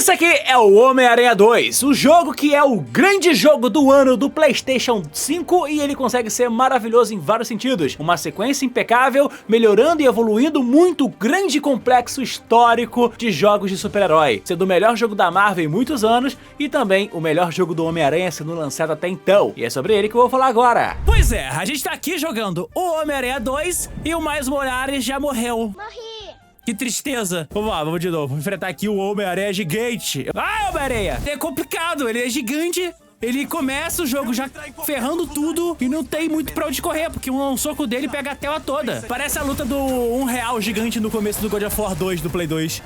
Isso aqui é o Homem-Aranha 2, o jogo que é o grande jogo do ano do PlayStation 5 e ele consegue ser maravilhoso em vários sentidos. Uma sequência impecável, melhorando e evoluindo muito o grande complexo histórico de jogos de super-herói, sendo o melhor jogo da Marvel em muitos anos e também o melhor jogo do Homem-Aranha sendo lançado até então. E é sobre ele que eu vou falar agora. Pois é, a gente tá aqui jogando o Homem-Aranha 2 e o Miles Morales já morreu. Morri! Que tristeza. Vamos lá, vamos de novo. Vou enfrentar aqui o Homem-Aranha gigante. Ah, Homem-Aranha! É complicado, ele é gigante. Ele começa o jogo já ferrando tudo e não tem muito pra onde correr, porque um soco dele pega a tela toda. Parece a luta do R$1 gigante no começo do God of War 2 do Play 2.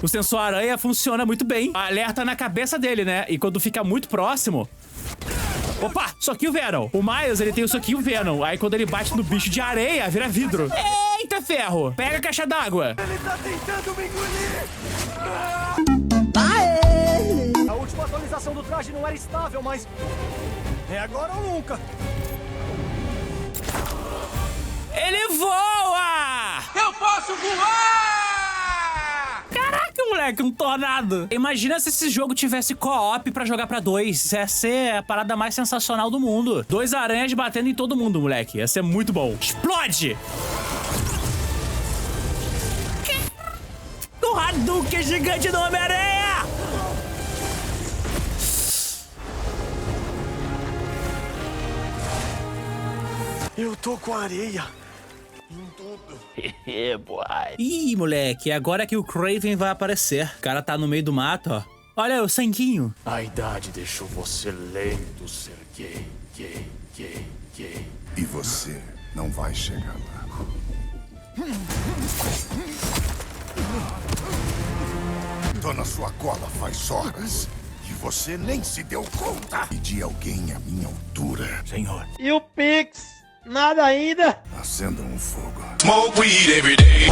O sensor aranha funciona muito bem. Alerta na cabeça dele, né? E quando fica muito próximo... Opa, soquinho Venom. O Miles, ele tem o soquinho Venom. Aí quando ele bate no bicho de areia, vira vidro. Eita ferro. Pega a caixa d'água. Ele tá tentando me engolir! A última atualização do traje não era estável, mas... é agora ou nunca. Ele voa! Eu posso voar! Caraca, moleque, um tornado. Imagina se esse jogo tivesse co-op pra jogar pra dois. Isso ia ser a parada mais sensacional do mundo. 2 aranhas batendo em todo mundo, moleque. Ia ser muito bom. Explode! O Hadouken gigante do Homem-Aranha! Eu tô com areia em tudo. Ih, moleque, agora que o Kraven vai aparecer. O cara tá no meio do mato, ó. Olha o sanguinho. A idade deixou você lento ser gay. E você não vai chegar lá. Tô na sua cola faz horas. E você nem se deu conta. Pedi alguém à minha altura. Senhor. E o Pix? Nada ainda? Acenda um fogo. Smoke weed every day.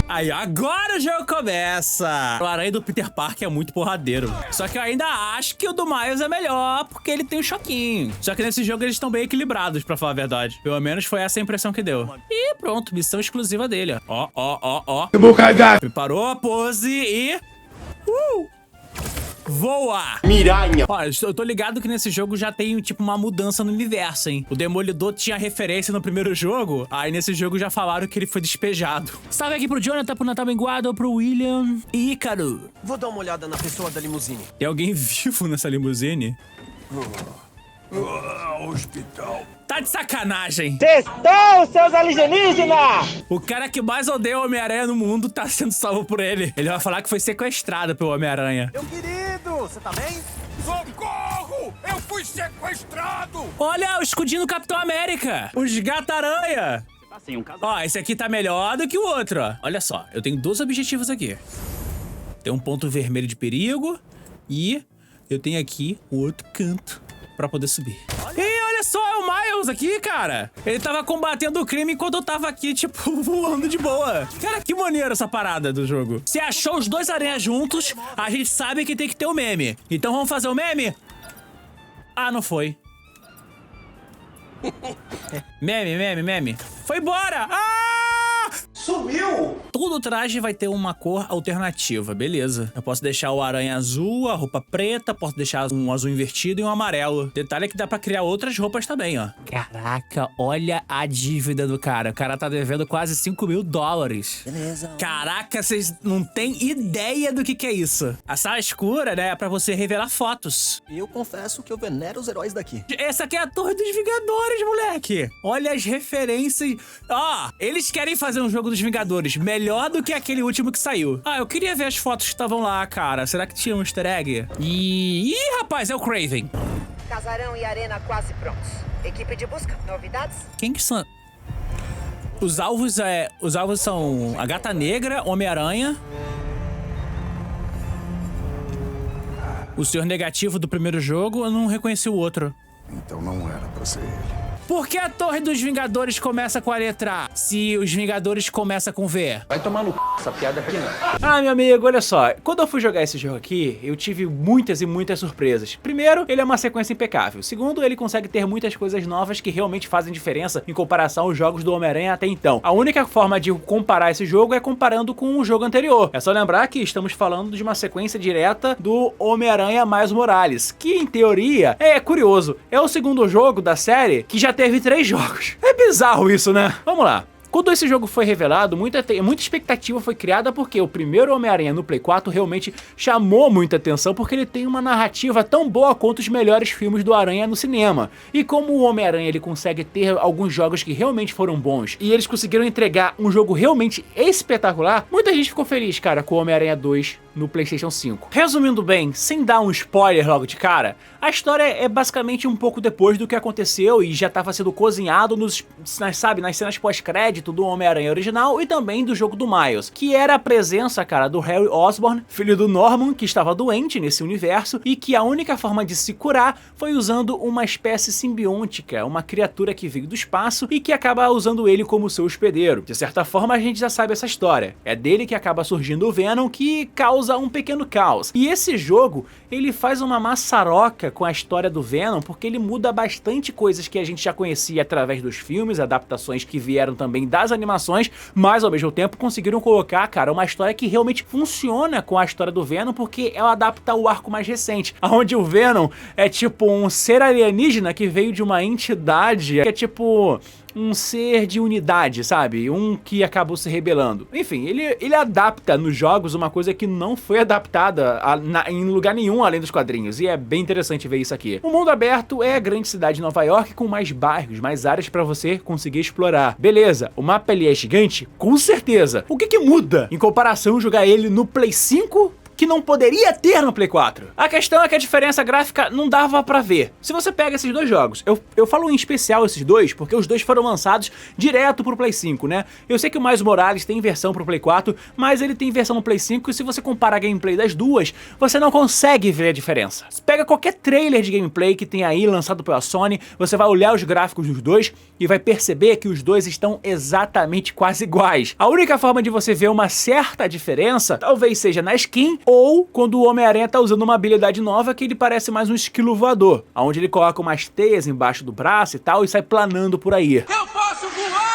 Aí, agora o jogo começa. O aranha do Peter Parker é muito porradeiro. Só que eu ainda acho que o do Miles é melhor, porque ele tem um choquinho. Só que nesse jogo eles estão bem equilibrados, pra falar a verdade. Pelo menos foi essa a impressão que deu. E pronto, missão exclusiva dele, ó. Ó. Eu vou cagar. Preparou a pose e... voa! Miranha. Olha, eu tô ligado que nesse jogo já tem, tipo, uma mudança no universo, hein? O Demolidor tinha referência no primeiro jogo, aí nesse jogo já falaram que ele foi despejado. Salve aqui pro Jonathan, pro Natal Benguado, pro William e Ícaro. Vou dar uma olhada na pessoa da limusine. Tem alguém vivo nessa limusine? Hospital. Tá de sacanagem! Testou, seus alienígenas! O cara que mais odeia o Homem-Aranha no mundo tá sendo salvo por ele. Ele vai falar que foi sequestrado pelo Homem-Aranha. Meu querido, você tá bem? Socorro! Eu fui sequestrado! Olha o escudinho do Capitão América! Os gata-aranha! Ó, esse aqui tá melhor do que o outro, ó. Olha só, eu tenho 2 objetivos aqui. Tem um ponto vermelho de perigo e eu tenho aqui o outro canto pra poder subir. E olha só, é o Miles aqui, cara. Ele tava combatendo o crime enquanto eu tava aqui, tipo, voando de boa. Cara, que maneiro essa parada do jogo. Se achou os 2 aranhas juntos, a gente sabe que tem que ter o meme. Então vamos fazer o meme? Ah, não foi. Meme. Foi embora! Ah! Sumiu! Todo traje vai ter uma cor alternativa, beleza. Eu posso deixar o aranha azul, a roupa preta, posso deixar um azul invertido e um amarelo. Detalhe é que dá pra criar outras roupas também, ó. Caraca, olha a dívida do cara. O cara tá devendo quase $5.000. Beleza. Caraca, vocês não têm ideia do que é isso. A sala escura, né, é pra você revelar fotos. Eu confesso que eu venero os heróis daqui. Essa aqui é a Torre dos Vingadores, moleque. Olha as referências. Ó, eles querem fazer um jogo dos Vingadores melhor do que aquele último que saiu. Ah, eu queria ver as fotos que estavam lá, cara. Será que tinha um easter egg? Ih, rapaz, é o Kraven. Casarão e arena quase prontos. Equipe de busca, novidades? Quem que são? Os alvos são a Gata Negra, Homem-Aranha, o Senhor Negativo do primeiro jogo. Eu não reconheci o outro. Então não era pra ser ele. Por que a Torre dos Vingadores começa com a letra A, se os Vingadores começam com V? Vai tomar no c... essa piada aqui não. Ah, meu amigo, olha só. Quando eu fui jogar esse jogo aqui, eu tive muitas e muitas surpresas. Primeiro, ele é uma sequência impecável. Segundo, ele consegue ter muitas coisas novas que realmente fazem diferença em comparação aos jogos do Homem-Aranha até então. A única forma de comparar esse jogo é comparando com o jogo anterior. É só lembrar que estamos falando de uma sequência direta do Homem-Aranha Miles Morales, que em teoria é curioso. É o segundo jogo da série que já teve 3 jogos. É bizarro isso, né? Vamos lá. Quando esse jogo foi revelado, muita expectativa foi criada porque o primeiro Homem-Aranha no Play 4 realmente chamou muita atenção porque ele tem uma narrativa tão boa quanto os melhores filmes do Aranha no cinema. E como o Homem-Aranha ele consegue ter alguns jogos que realmente foram bons e eles conseguiram entregar um jogo realmente espetacular, muita gente ficou feliz, cara, com o Homem-Aranha 2 no PlayStation 5. Resumindo bem, sem dar um spoiler logo de cara, a história é basicamente um pouco depois do que aconteceu e já estava sendo cozinhado nas cenas pós-crédito do Homem-Aranha original e também do jogo do Miles, que era a presença, cara, do Harry Osborn, filho do Norman, que estava doente nesse universo e que a única forma de se curar foi usando uma espécie simbiótica, uma criatura que veio do espaço e que acaba usando ele como seu hospedeiro. De certa forma, a gente já sabe essa história. É dele que acaba surgindo o Venom, que causa um pequeno caos. E esse jogo, ele faz uma maçaroca com a história do Venom, porque ele muda bastante coisas que a gente já conhecia através dos filmes, adaptações que vieram também das animações, mas ao mesmo tempo conseguiram colocar, cara, uma história que realmente funciona com a história do Venom, porque ela adapta o arco mais recente, onde o Venom é tipo um ser alienígena que veio de uma entidade que é tipo um ser de unidade, sabe? Um que acabou se rebelando. Enfim, ele adapta nos jogos uma coisa que não foi adaptada em lugar nenhum além dos quadrinhos, e é bem interessante ver isso aqui. O mundo aberto é a grande cidade de Nova York com mais bairros, mais áreas pra você conseguir explorar. Beleza, o mapa ele é gigante? Com certeza. O que muda em comparação a jogar ele no Play 5? Que não poderia ter no Play 4. A questão é que a diferença gráfica não dava pra ver. Se você pega esses dois jogos, eu falo em especial esses dois, porque os dois foram lançados direto pro Play 5, né? Eu sei que o Miles Morales tem versão pro Play 4, mas ele tem versão no Play 5 e se você comparar a gameplay das duas, você não consegue ver a diferença. Você pega qualquer trailer de gameplay que tem aí lançado pela Sony, você vai olhar os gráficos dos dois e vai perceber que os dois estão exatamente quase iguais. A única forma de você ver uma certa diferença, talvez seja na skin, ou quando o Homem-Aranha tá usando uma habilidade nova que ele parece mais um esquilo voador, onde ele coloca umas teias embaixo do braço e tal e sai planando por aí. Eu posso voar!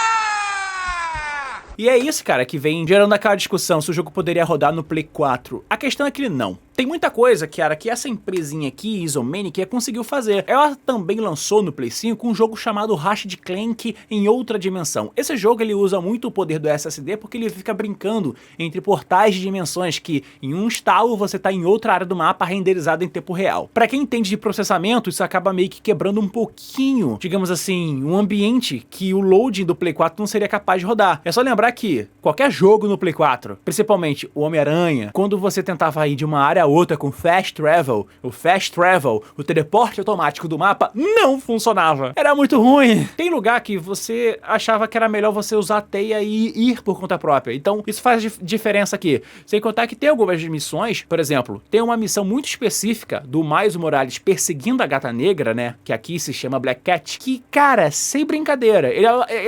E é isso, cara, que vem gerando aquela discussão se o jogo poderia rodar no Play 4. A questão é que ele não. Tem muita coisa, cara, que essa empresinha aqui, Isomanic, conseguiu fazer. Ela também lançou no Play 5 um jogo chamado Ratchet & Clank em outra dimensão. Esse jogo ele usa muito o poder do SSD porque ele fica brincando entre portais de dimensões que em um estalo você tá em outra área do mapa renderizado em tempo real. Pra quem entende de processamento, isso acaba meio que quebrando um pouquinho, digamos assim, um ambiente que o loading do Play 4 não seria capaz de rodar. É só lembrar que qualquer jogo no Play 4, principalmente o Homem-Aranha, quando você tentava ir de uma área a outra com Fast Travel, o teleporte automático do mapa não funcionava. Era muito ruim. Tem lugar que você achava que era melhor você usar a teia e ir por conta própria. Então isso faz diferença aqui. Sem contar que tem algumas missões, por exemplo, tem uma missão muito específica do Miles Morales perseguindo a Gata Negra, né, que aqui se chama Black Cat, que, cara, sem brincadeira,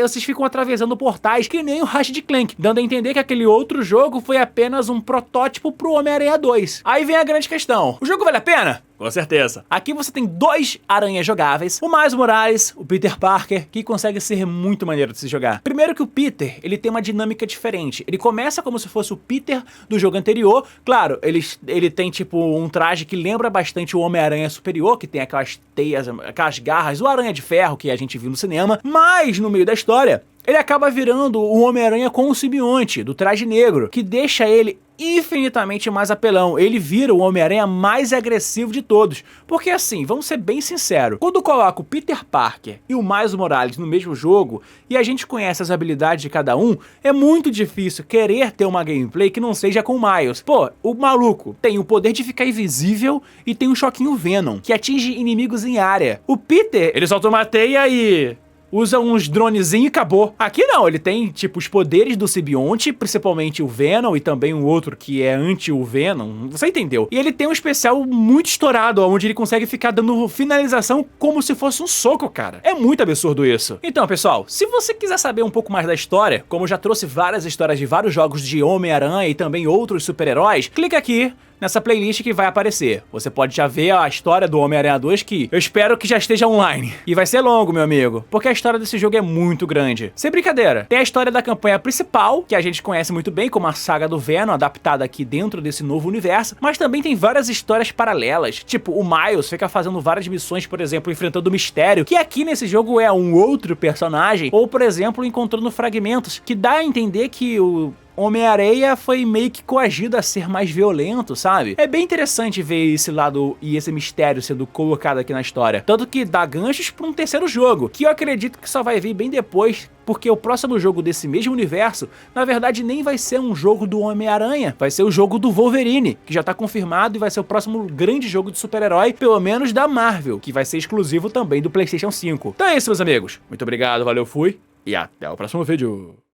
vocês ficam atravessando portais que nem o Ratchet & Clank, dando a entender que aquele outro jogo foi apenas um protótipo pro Homem-Aranha 2. Aí vem a grande questão. O jogo vale a pena? Com certeza. Aqui você tem 2 aranhas jogáveis, o Miles Morales, o Peter Parker, que consegue ser muito maneiro de se jogar. Primeiro que o Peter, ele tem uma dinâmica diferente. Ele começa como se fosse o Peter do jogo anterior. Claro, ele tem tipo um traje que lembra bastante o Homem-Aranha Superior, que tem aquelas teias, aquelas garras, o Aranha de Ferro que a gente viu no cinema. Mas no meio da história, ele acaba virando o Homem-Aranha com o simbionte do traje negro, que deixa ele infinitamente mais apelão. Ele vira o Homem-Aranha mais agressivo de todos. Porque assim, vamos ser bem sinceros, quando coloca o Peter Parker e o Miles Morales no mesmo jogo, e a gente conhece as habilidades de cada um, é muito difícil querer ter uma gameplay que não seja com o Miles. Pô, o maluco tem o poder de ficar invisível e tem um choquinho Venom, que atinge inimigos em área. O Peter, ele solta uma teia e... usa uns dronezinhos e acabou. Aqui não, ele tem, tipo, os poderes do simbionte, principalmente o Venom e também um outro que é anti o Venom, você entendeu. E ele tem um especial muito estourado, onde ele consegue ficar dando finalização como se fosse um soco, cara. É muito absurdo isso. Então, pessoal, se você quiser saber um pouco mais da história, como eu já trouxe várias histórias de vários jogos de Homem-Aranha e também outros super-heróis, clica aqui nessa playlist que vai aparecer. Você pode já ver a história do Homem-Aranha 2, que eu espero que já esteja online. E vai ser longo, meu amigo, porque a história desse jogo é muito grande. Sem brincadeira, tem a história da campanha principal, que a gente conhece muito bem como a saga do Venom, adaptada aqui dentro desse novo universo, mas também tem várias histórias paralelas, tipo o Miles fica fazendo várias missões, por exemplo, enfrentando o Mistério, que aqui nesse jogo é um outro personagem, ou por exemplo, encontrando fragmentos, que dá a entender que o Homem-Aranha foi meio que coagido a ser mais violento, sabe? É bem interessante ver esse lado e esse mistério sendo colocado aqui na história. Tanto que dá ganchos para um terceiro jogo, que eu acredito que só vai vir bem depois, porque o próximo jogo desse mesmo universo, na verdade, nem vai ser um jogo do Homem-Aranha, vai ser o jogo do Wolverine, que já tá confirmado e vai ser o próximo grande jogo de super-herói, pelo menos da Marvel, que vai ser exclusivo também do PlayStation 5. Então é isso, meus amigos. Muito obrigado, valeu, fui, e até o próximo vídeo.